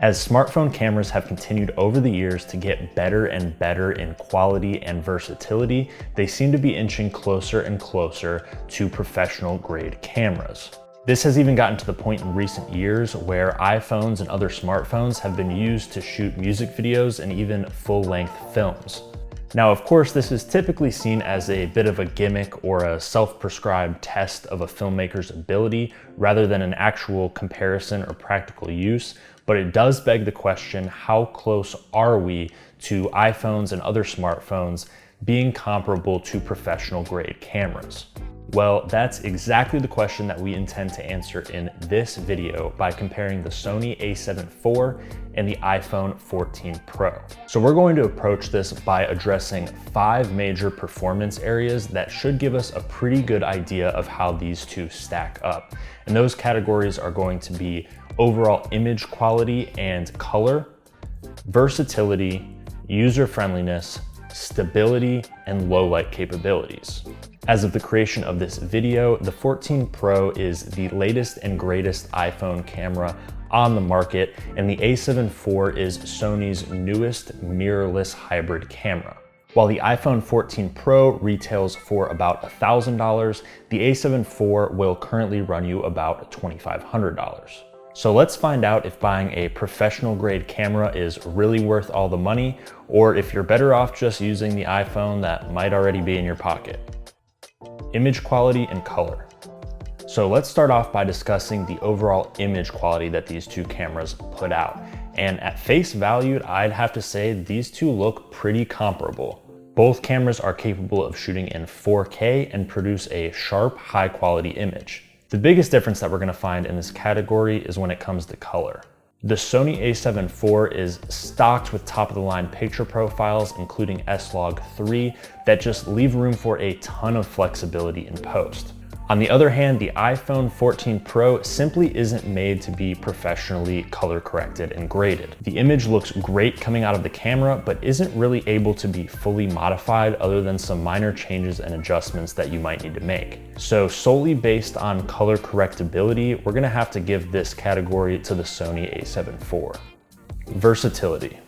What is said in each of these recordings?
As smartphone cameras have continued over the years to get better and better in quality and versatility, they seem to be inching closer and closer to professional grade cameras. This has even gotten to the point in recent years where iPhones and other smartphones have been used to shoot music videos and even full-length films. Now, of course, this is typically seen as a bit of a gimmick or a self-prescribed test of a filmmaker's ability rather than an actual comparison or practical use, but it does beg the question, how close are we to iPhones and other smartphones being comparable to professional grade cameras? Well, that's exactly the question that we intend to answer in this video by comparing the Sony a7 IV and the iPhone 14 Pro. So we're going to approach this by addressing 5 major performance areas that should give us a pretty good idea of how these two stack up. And those categories are going to be overall image quality and color, versatility, user-friendliness, stability, and low light capabilities. As of the creation of this video, the 14 Pro is the latest and greatest iPhone camera on the market, and the a7 IV is Sony's newest mirrorless hybrid camera. While the iPhone 14 Pro retails for about $1,000, the a7 IV will currently run you about $2,500. So let's find out if buying a professional grade camera is really worth all the money, or if you're better off just using the iPhone that might already be in your pocket. Image quality and color. So let's start off by discussing the overall image quality that these two cameras put out. And at face value, I'd have to say these two look pretty comparable. Both cameras are capable of shooting in 4K and produce a sharp, high quality image. The biggest difference that we're gonna find in this category is when it comes to color. The Sony a7 IV is stocked with top-of-the-line picture profiles, including S-Log3, that just leave room for a ton of flexibility in post. On the other hand, the iPhone 14 Pro simply isn't made to be professionally color corrected and graded. The image looks great coming out of the camera, but isn't really able to be fully modified other than some minor changes and adjustments that you might need to make. So solely based on color correctability, we're gonna have to give this category to the Sony a7 IV. Versatility.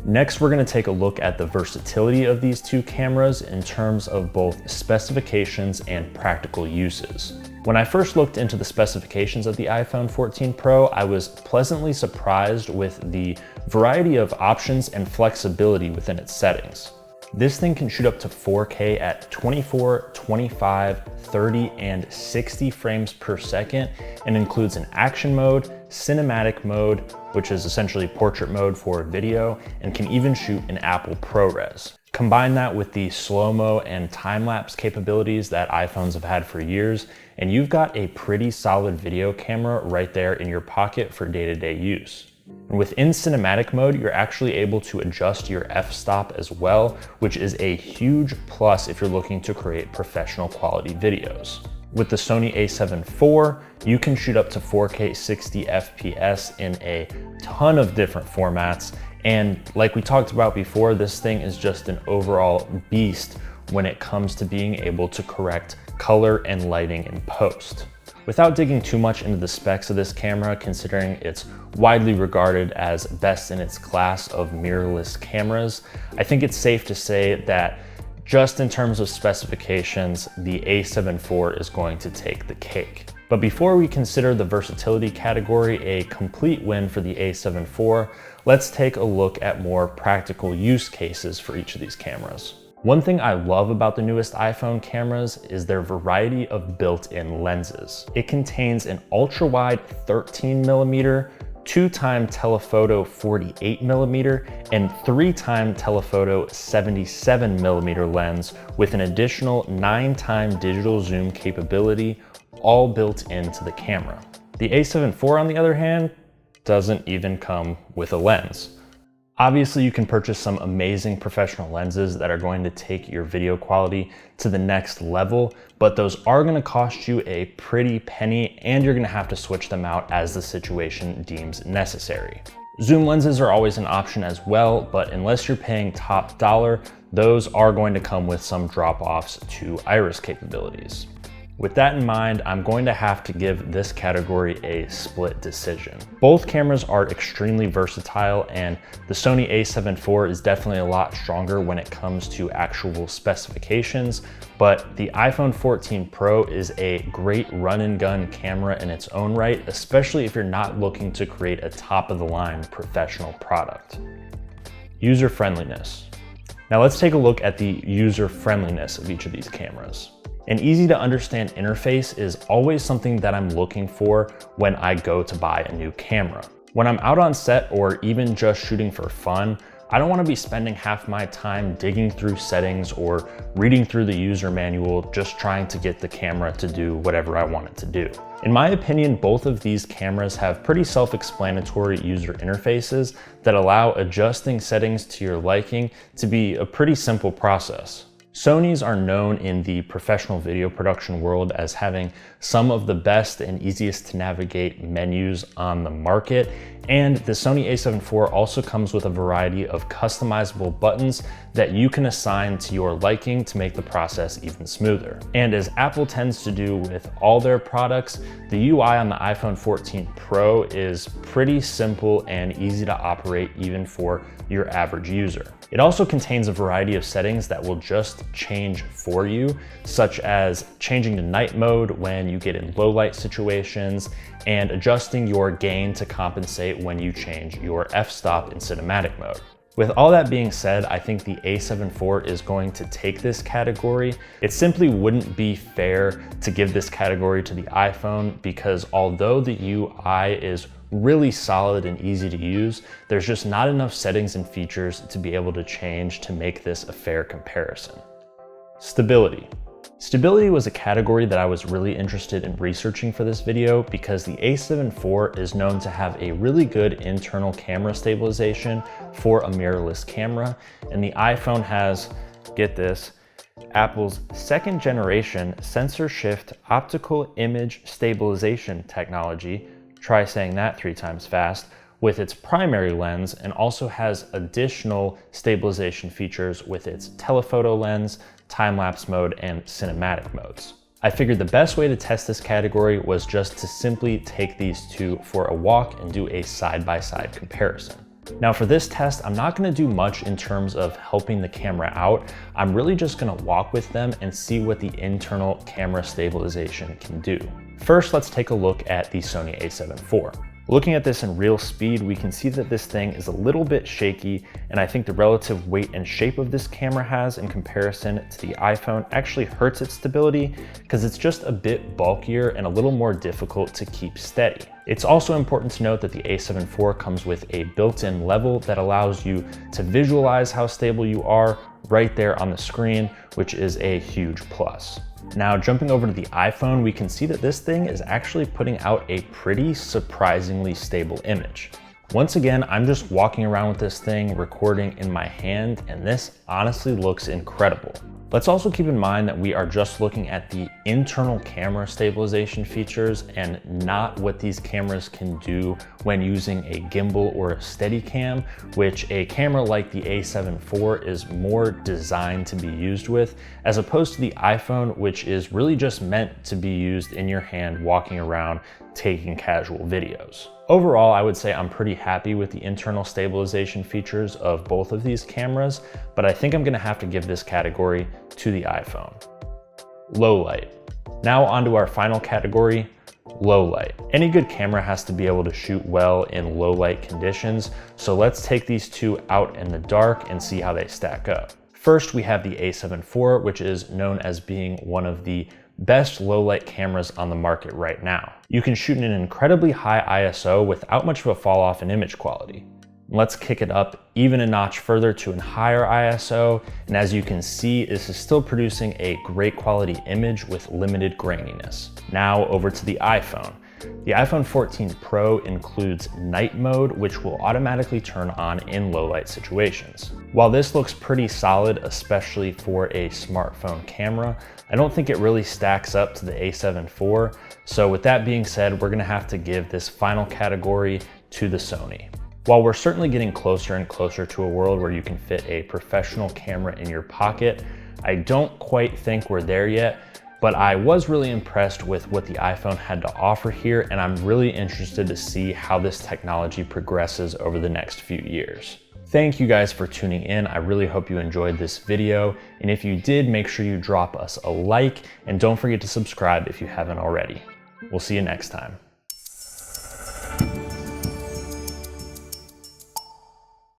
Next, we're gonna take a look at the versatility of these two cameras in terms of both specifications and practical uses. When I first looked into the specifications of the iPhone 14 Pro, I was pleasantly surprised with the variety of options and flexibility within its settings. This thing can shoot up to 4K at 24, 25, 30, and 60 frames per second, and includes an action mode, cinematic mode, which is essentially portrait mode for video, and can even shoot in Apple ProRes. Combine that with the slow-mo and time-lapse capabilities that iPhones have had for years, and you've got a pretty solid video camera right there in your pocket for day-to-day use. And within cinematic mode, you're actually able to adjust your f-stop as well, which is a huge plus if you're looking to create professional quality videos. With the Sony a7 IV, you can shoot up to 4K 60 FPS in a ton of different formats. And like we talked about before, this thing is just an overall beast when it comes to being able to correct color and lighting in post. Without digging too much into the specs of this camera, considering it's widely regarded as best in its class of mirrorless cameras, I think it's safe to say that just in terms of specifications, the a7 IV is going to take the cake. But before we consider the versatility category a complete win for the a7 IV, let's take a look at more practical use cases for each of these cameras. One thing I love about the newest iPhone cameras is their variety of built-in lenses. It contains an ultra-wide 13mm, 2x telephoto 48mm, and 3x telephoto 77mm lens with an additional 9x digital zoom capability, all built into the camera. The a7 IV, on the other hand, doesn't even come with a lens. Obviously, you can purchase some amazing professional lenses that are going to take your video quality to the next level, but those are going to cost you a pretty penny, and you're going to have to switch them out as the situation deems necessary. Zoom lenses are always an option as well, but unless you're paying top dollar, those are going to come with some drop-offs to iris capabilities. With that in mind, I'm going to have to give this category a split decision. Both cameras are extremely versatile, and the Sony a7 IV is definitely a lot stronger when it comes to actual specifications, but the iPhone 14 Pro is a great run and gun camera in its own right, especially if you're not looking to create a top-of-the-line professional product. User-friendliness. Now let's take a look at the user-friendliness of each of these cameras. An easy to understand interface is always something that I'm looking for when I go to buy a new camera. When I'm out on set or even just shooting for fun, I don't want to be spending half my time digging through settings or reading through the user manual just trying to get the camera to do whatever I want it to do. In my opinion, both of these cameras have pretty self-explanatory user interfaces that allow adjusting settings to your liking to be a pretty simple process. Sony's are known in the professional video production world as having some of the best and easiest to navigate menus on the market, and the Sony a7 IV also comes with a variety of customizable buttons that you can assign to your liking to make the process even smoother. And as Apple tends to do with all their products, the UI on the iPhone 14 Pro is pretty simple and easy to operate even for your average user. It also contains a variety of settings that will just change for you, such as changing to night mode when you get in low light situations and adjusting your gain to compensate when you change your f-stop in cinematic mode. With all that being said, I think the a7 IV is going to take this category. It simply wouldn't be fair to give this category to the iPhone because although the UI is really solid and easy to use, there's just not enough settings and features to be able to change to make this a fair comparison. Stability. Stability was a category that I was really interested in researching for this video because the a7 IV is known to have a really good internal camera stabilization for a mirrorless camera, and the iPhone has, get this, Apple's second generation sensor shift optical image stabilization technology, try saying that 3 times fast, with its primary lens, and also has additional stabilization features with its telephoto lens, time-lapse mode, and cinematic modes. I figured the best way to test this category was just to simply take these two for a walk and do a side-by-side comparison. Now for this test, I'm not gonna do much in terms of helping the camera out. I'm really just gonna walk with them and see what the internal camera stabilization can do. First, let's take a look at the Sony a7 IV. Looking at this in real speed, we can see that this thing is a little bit shaky, and I think the relative weight and shape of this camera has in comparison to the iPhone actually hurts its stability because it's just a bit bulkier and a little more difficult to keep steady. It's also important to note that the a7 IV comes with a built-in level that allows you to visualize how stable you are right there on the screen, which is a huge plus. Now jumping over to the iPhone, we can see that this thing is actually putting out a pretty surprisingly stable image. Once again, I'm just walking around with this thing, recording in my hand, and this honestly looks incredible. Let's also keep in mind that we are just looking at the internal camera stabilization features and not what these cameras can do when using a gimbal or a Steadicam, which a camera like the a7 IV is more designed to be used with, as opposed to the iPhone, which is really just meant to be used in your hand walking around taking casual videos. Overall, I would say I'm pretty happy with the internal stabilization features of both of these cameras, but I think I'm gonna have to give this category to the iPhone. Low light. Now onto our final category, low light. Any good camera has to be able to shoot well in low light conditions, so let's take these two out in the dark and see how they stack up. First, we have the a7 IV, which is known as being one of the best low light cameras on the market right now. You can shoot in an incredibly high ISO without much of a fall off in image quality. Let's kick it up even a notch further to a higher ISO, and as you can see, this is still producing a great quality image with limited graininess. Now over to the iPhone. The iPhone 14 Pro includes night mode, which will automatically turn on in low light situations. While this looks pretty solid, especially for a smartphone camera, I don't think it really stacks up to the a7 IV. So with that being said, we're gonna have to give this final category to the Sony. While we're certainly getting closer and closer to a world where you can fit a professional camera in your pocket, I don't quite think we're there yet. But I was really impressed with what the iPhone had to offer here, and I'm really interested to see how this technology progresses over the next few years. Thank you guys for tuning in. I really hope you enjoyed this video. And if you did, make sure you drop us a like and don't forget to subscribe if you haven't already. We'll see you next time.